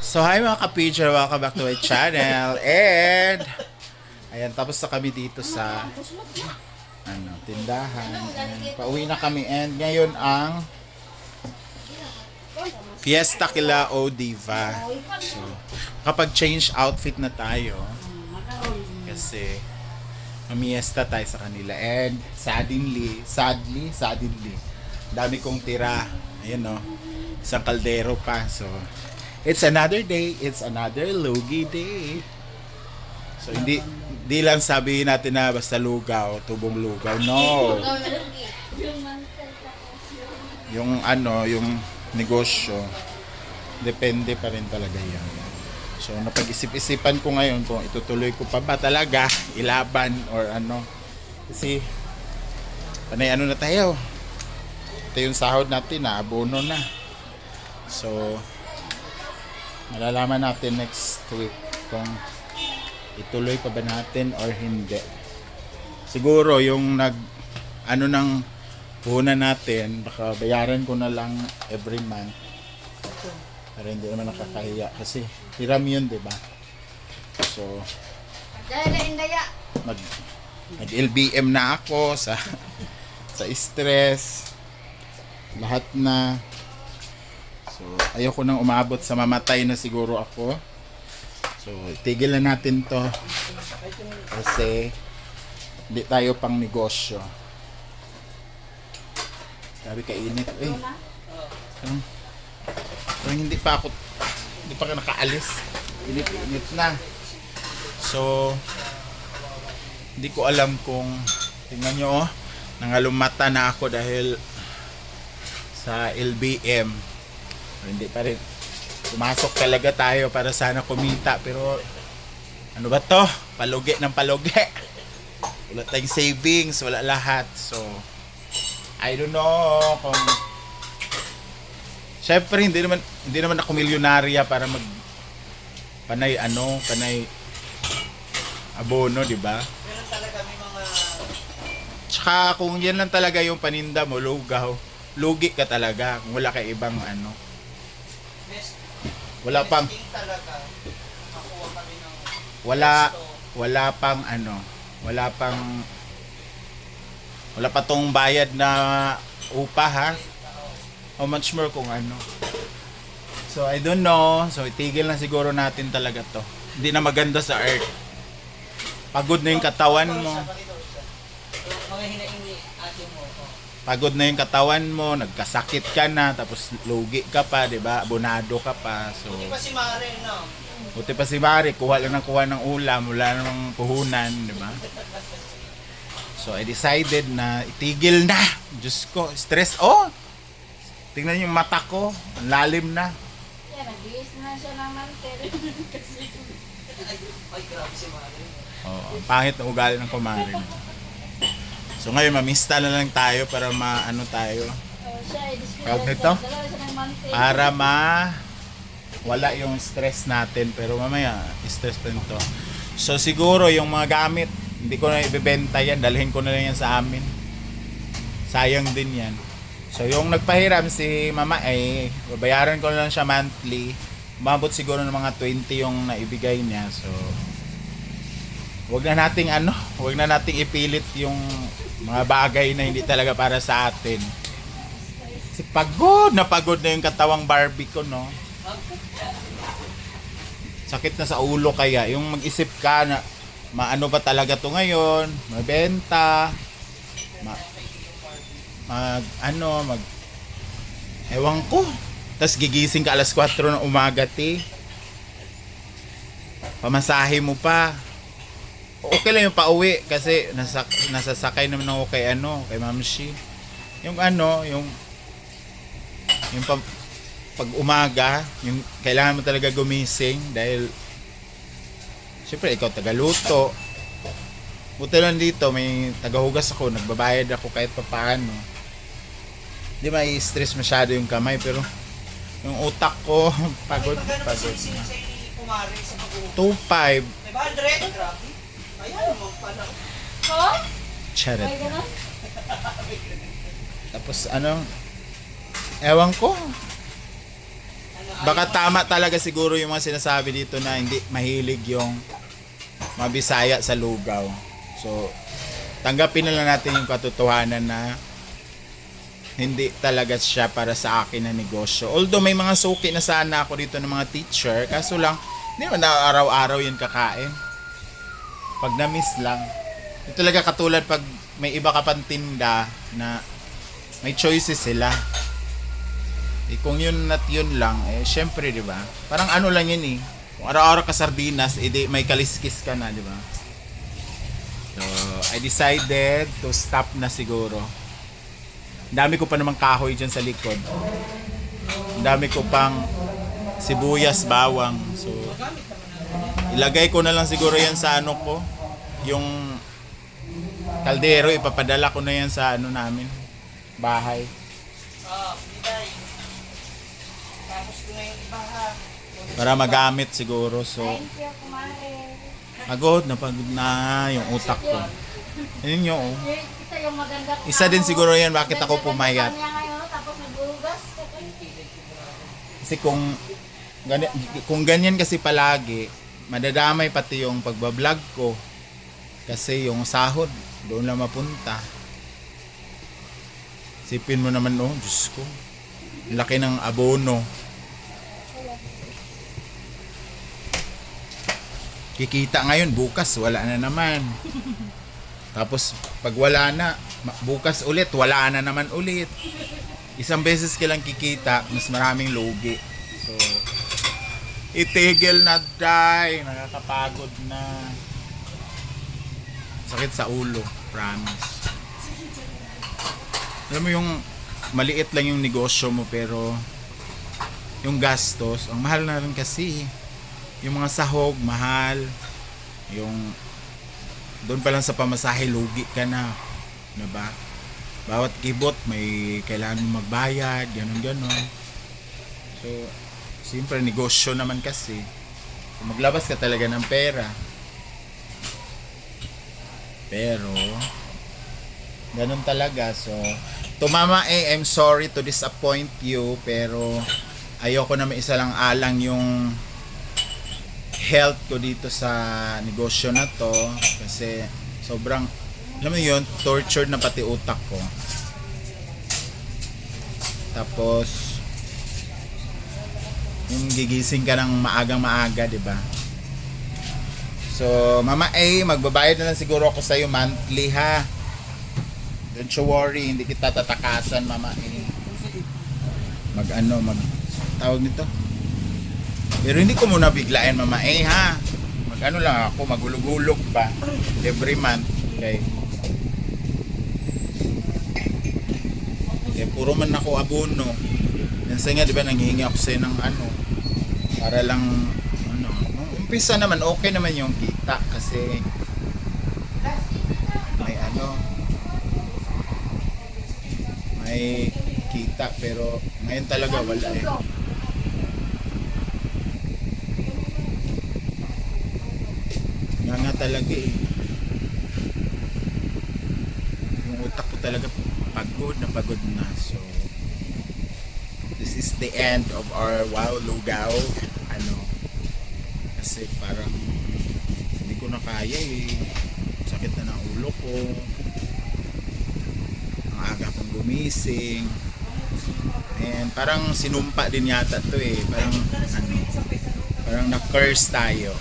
So hi mga ka-picture, welcome back to my channel. And ayan, tapos na kami dito sa tindahan. And, pauwi na kami and ngayon ang Fiesta kila O Diva. So kapag change outfit na tayo kasi mamiesta tayo sa kanila and sadly dami kong tira. Ayun no, isang kaldero pa. So it's another day, it's another lugi day. So hindi lang sabihin natin na basta lugaw, tubong lugaw. No. Yung yung negosyo, depende pa rin talaga yan. So napag-isip-isipan ko ngayon kung itutuloy ko pa ba talaga ilaban or ano. Kasi panay na tayo. Ito yung sahod natin na abono na. So malalaman natin next week kung ituloy pa ba natin or hindi. Siguro yung ng puhunan natin, baka bayaran ko na lang every month. Pero hindi naman nakakahiya kasi hiram yun, di ba? So nag LBM na ako sa stress lahat na. So, ayoko nang umabot sa mamatay na siguro ako. So, tigil na natin to. Kasi, hindi tayo pang negosyo. Sabi kainit. Parang hindi pa ka nakaalis. Init na. So, hindi ko alam kung, tingnan nyo nangalumata na ako dahil sa LBM. Hindi pa rin. Pumasok talaga tayo para sana kumita. Pero ano ba to? Palugi ng palugi. Wala tayong savings. Wala lahat. So I don't know kung syempre hindi naman ako milyonarya para mag panay abono, di ba? Pero talaga may mga Tsaka kung yan lang talaga yung paninda mo, lugaw, lugi ka talaga kung wala kay ibang wala pang talaga nakakuha kami ng wala pa tong bayad na upa ha. How much more kung So I don't know. So itigil na siguro natin talaga to. Hindi na maganda sa earth. Pagod na yung katawan mo. Mga hinaingi ate mo. Pagod na yung katawan mo, nagkasakit ka na, tapos lugi ka pa, di ba? Abonado ka pa. So Hindi pa si Mare, no? buti pa si Mari, kuha ng ulam, wala namang puhunan, di ba? So I decided na itigil na. Diyos ko, stress. Oh! Tingnan yung mata ko, ang lalim na. Yeah, nag-iis na siya ng mantel. Ay, grabe si Mare. Oh, ang pangit na ugali ng kumari. So ngayon, mamista na lang tayo para tayo. Tawag nito? Para wala yung stress natin. Pero mamaya, stress pa nito. So siguro yung mga gamit, hindi ko na ibebenta yan. Dalhin ko na lang yan sa amin. Sayang din yan. So yung nagpahiram si mama ay babayaran ko na lang siya monthly. Umabot siguro ng mga 20 yung naibigay niya. So wag na nating ipilit yung mga bagay na hindi talaga para sa atin. Kasi pagod na yung katawang Barbie ko, no? Sakit na sa ulo kaya. Yung mag-isip ka na maano ba talaga to ngayon? Mabenta? Ewan ko. Tapos gigising ka alas 4 ng umaga, pamasahe mo pa. Okay lang yung pauwi kasi nasasakay naman ako kay Ma'am Shi. Yung pag umaga, yung kailangan mo talaga gumising dahil syempre ikaw tagaluto. Buti lang dito may tagahugas ako, nagbabayad ako kahit papaano. Hindi mai-stress masyado yung kamay pero yung utak ko pagod. Sino sa ni Kumare sa pag-uwi? 2.5 500? Grabe. Ayan naman pala. Oh? Charot. Ay, gano'n? Tapos ewan ko. baka tama talaga siguro yung mga sinasabi dito na hindi mahilig yung mabisaya sa lugaw. So, tanggapin na lang natin yung katotohanan na hindi talaga siya para sa akin na negosyo. Although may mga suki na sana ako dito ng mga teacher, kaso lang, hindi naman na araw-araw yun kakain. Pag na-miss lang. Ito talaga katulad pag may iba ka pang tinda na may choices sila. Eh, kung yun at yun lang, eh, syempre, di ba? Parang ano lang yun eh. Kung araw-araw ka sardinas, eh, may kaliskis ka na, di ba? So, I decided to stop na siguro. Ang dami ko pa namang kahoy dyan sa likod. Ang dami ko pang sibuyas, bawang. So, ilagay ko na lang siguro yan sa ano ko. Yung kaldero, ipapadala ko na yan sa ano namin. Bahay. Biday. Tapos ko na yung iba ha. Para magamit siguro. So, Thank you, kumare. pagod na yung utak ko. Yun yung Kita yung maganda. isa din siguro yan bakit ako pumayat. Kanya ngayon, tapos nagbuhugas. Kasi kung ganyan kasi palagi, madadamay pati yung pagbablog ko. Kasi yung sahod, doon lang mapunta. Sipin mo naman, oh, Diyos ko. Ang laki ng abono. Kikita ngayon, bukas, wala na naman. Tapos, pag wala na, bukas ulit, wala na naman ulit. Isang beses ka lang kikita, mas maraming lugi. So, itigil na, day. Nakakapagod na. Sakit sa ulo, promise. Alam mo yung maliit lang yung negosyo mo pero yung gastos, ang mahal na rin kasi. Yung mga sahog, mahal. Yung doon pa lang sa pamasahe, lugi ka na. Diba? Bawat kibot may kailangan mong magbayad, ganun-ganon. So, siyempre negosyo naman kasi. Maglabas ka talaga ng pera. Pero, ganun talaga. So, to mama I'm sorry to disappoint you. Pero, ayoko na may isa lang alang yung health ko dito sa negosyo na to. Kasi, sobrang, alam mo yun, tortured na pati utak ko. Tapos, yung gigising ka ng maagang-maaga, di ba? So, Mama A, magbabayad na lang siguro ako sa'yo monthly, ha? Don't you worry, hindi kita tatakasan, Mama A. Tawag nito? Pero hindi ko muna biglain, Mama A, ha? Lang ako, magulog-ulog pa. Every month, okay? Eh, puro man ako abono. Minsan nga, di ba, nanghihingi ako sa'yo ng para lang, umpisa naman, okay naman yung kita kasi may kita pero ngayon talaga wala eh. Nga talaga eh. Yung utak ko talaga pagod na. So, this is the end of our Wow Lugaw. Kasi parang hindi ko na kaya eh. Sakit na ng ulo ko. Ang aga kong gumising. And parang sinumpa din yata to eh. Parang na-curse tayo.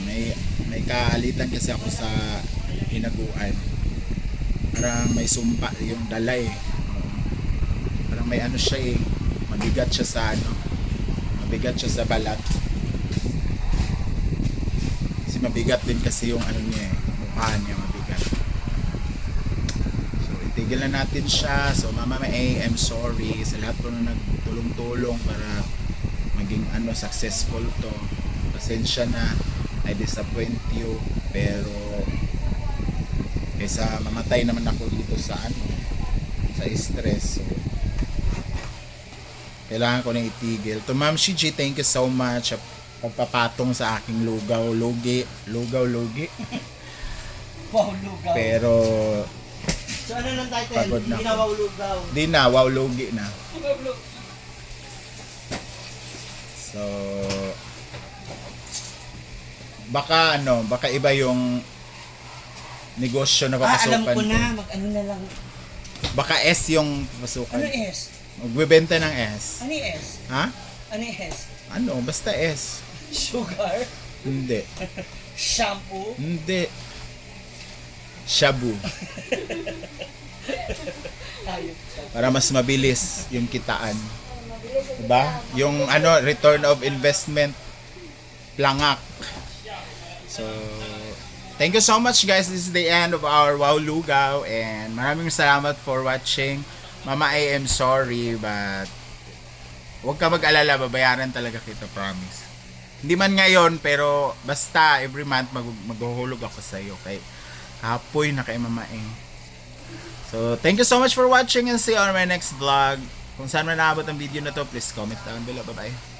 May kaalitan kasi ako sa hinaguan. Parang may sumpa yung dalay. Parang may siya eh. Mabigat siya sa balat. Mabigat din kasi yung niya mukha niya mabigat. So itigil na natin siya. So Mama A, I'm sorry sa lahat po na nagtulong-tulong para maging successful to. Pasensya na, I disappoint you, pero kaysa mamatay naman ako dito sa sa stress. So kailangan ko na itigil. To Ma'am Shiji, thank you so much pagpapatong sa aking lugaw lugi. Wow, lugaw. Pero So ano ng title? pagod na Hindi ako. na wow lugaw. Di na, wow lugi na. So, baka baka iba yung negosyo na alam papasukan ko ko. na. Mag-ano na lang. Baka S yung papasukan. Ano S? Magbebenta ng S. Ano yung S? Ha? Ano yung S? Basta S. Sugar? Hindi. Shampoo? Hindi. Shabu. Ayun. Para mas mabilis yung kitaan. Diba? Yung return of investment plangak. So, thank you so much guys. This is the end of our Wow Lugaw and maraming salamat for watching. Mama, I am sorry but huwag ka mag-alala, babayaran talaga kita, promise. Hindi man ngayon pero basta every month maghuhulog ako sa iyo kay kapoy na kay Mama Eng. So, thank you so much for watching and see you on my next vlog. Kung saan man naabot ang video na to, please comment down below. Bye-bye.